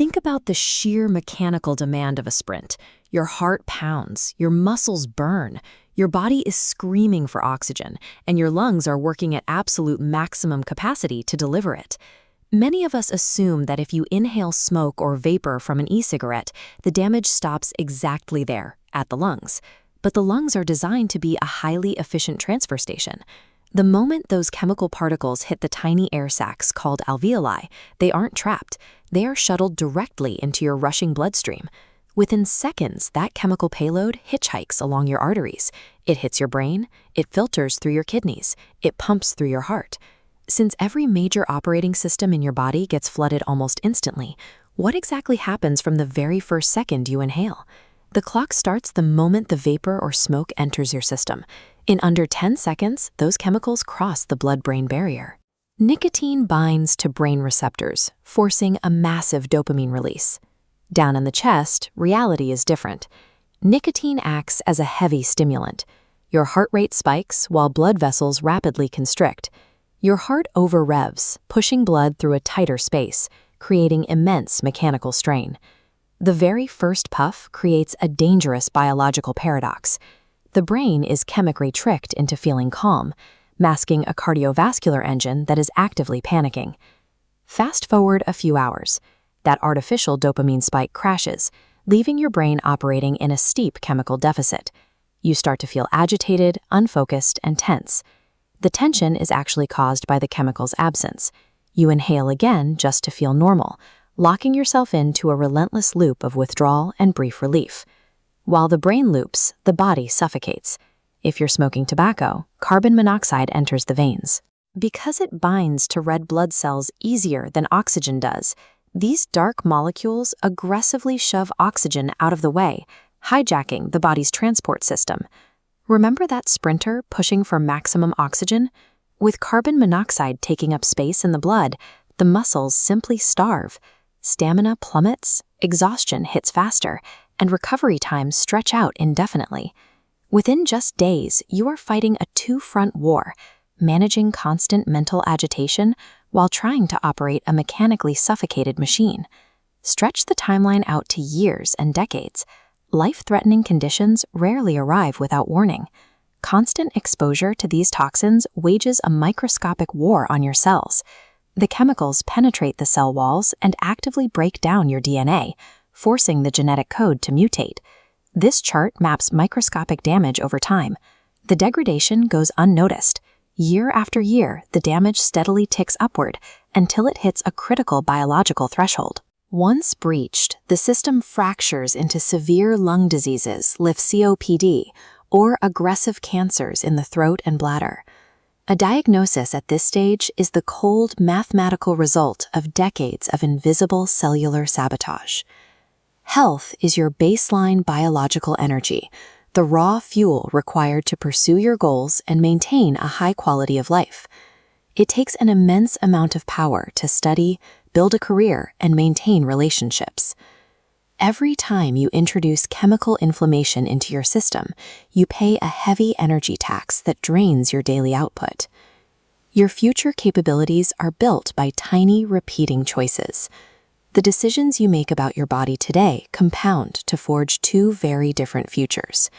Think about the sheer mechanical demand of a sprint. Your heart pounds, your muscles burn, your body is screaming for oxygen, and your lungs are working at absolute maximum capacity to deliver it. Many of us assume that if you inhale smoke or vapor from an e-cigarette, the damage stops exactly there, at the lungs. But the lungs are designed to be a highly efficient transfer station. The moment those chemical particles hit the tiny air sacs called alveoli, they aren't trapped. They are shuttled directly into your rushing bloodstream. Within seconds, that chemical payload hitchhikes along your arteries. It hits your brain, it filters through your kidneys, it pumps through your heart. Since every major operating system in your body gets flooded almost instantly, what exactly happens from the very first second you inhale? The clock starts the moment the vapor or smoke enters your system. In under 10 seconds, those chemicals cross the blood-brain barrier. Nicotine binds to brain receptors, forcing a massive dopamine release. Down in the chest, reality is different. Nicotine acts as a heavy stimulant. Your heart rate spikes while blood vessels rapidly constrict. Your heart over-revs, pushing blood through a tighter space, creating immense mechanical strain. The very first puff creates a dangerous biological paradox. The brain is chemically tricked into feeling calm, masking a cardiovascular engine that is actively panicking. Fast forward a few hours. That artificial dopamine spike crashes, leaving your brain operating in a steep chemical deficit. You start to feel agitated, unfocused, and tense. The tension is actually caused by the chemical's absence. You inhale again just to feel normal, locking yourself into a relentless loop of withdrawal and brief relief. While the brain loops, the body suffocates. If you're smoking tobacco, carbon monoxide enters the veins. Because it binds to red blood cells easier than oxygen does, these dark molecules aggressively shove oxygen out of the way, hijacking the body's transport system. Remember that sprinter pushing for maximum oxygen? With carbon monoxide taking up space in the blood, the muscles simply starve. Stamina plummets, exhaustion hits faster, and recovery times stretch out indefinitely. Within just days, you are fighting a two-front war, managing constant mental agitation while trying to operate a mechanically suffocated machine. Stretch the timeline out to years and decades. Life-threatening conditions rarely arrive without warning. Constant exposure to these toxins wages a microscopic war on your cells. The chemicals penetrate the cell walls and actively break down your DNA, forcing the genetic code to mutate. This chart maps microscopic damage over time. The degradation goes unnoticed. Year after year, the damage steadily ticks upward until it hits a critical biological threshold. Once breached, the system fractures into severe lung diseases, like COPD, or aggressive cancers in the throat and bladder. A diagnosis at this stage is the cold mathematical result of decades of invisible cellular sabotage. Health is your baseline biological energy, the raw fuel required to pursue your goals and maintain a high quality of life. It takes an immense amount of power to study, build a career, and maintain relationships. Every time you introduce chemical inflammation into your system, you pay a heavy energy tax that drains your daily output. Your future capabilities are built by tiny, repeating choices. The decisions you make about your body today compound to forge two very different futures.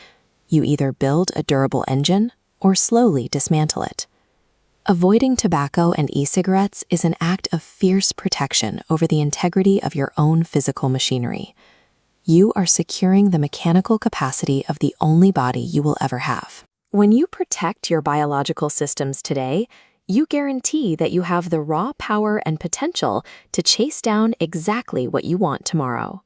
You either build a durable engine or slowly dismantle it. Avoiding tobacco and e-cigarettes is an act of fierce protection over the integrity of your own physical machinery. You are securing the mechanical capacity of the only body you will ever have. When you protect your biological systems today, you guarantee that you have the raw power and potential to chase down exactly what you want tomorrow.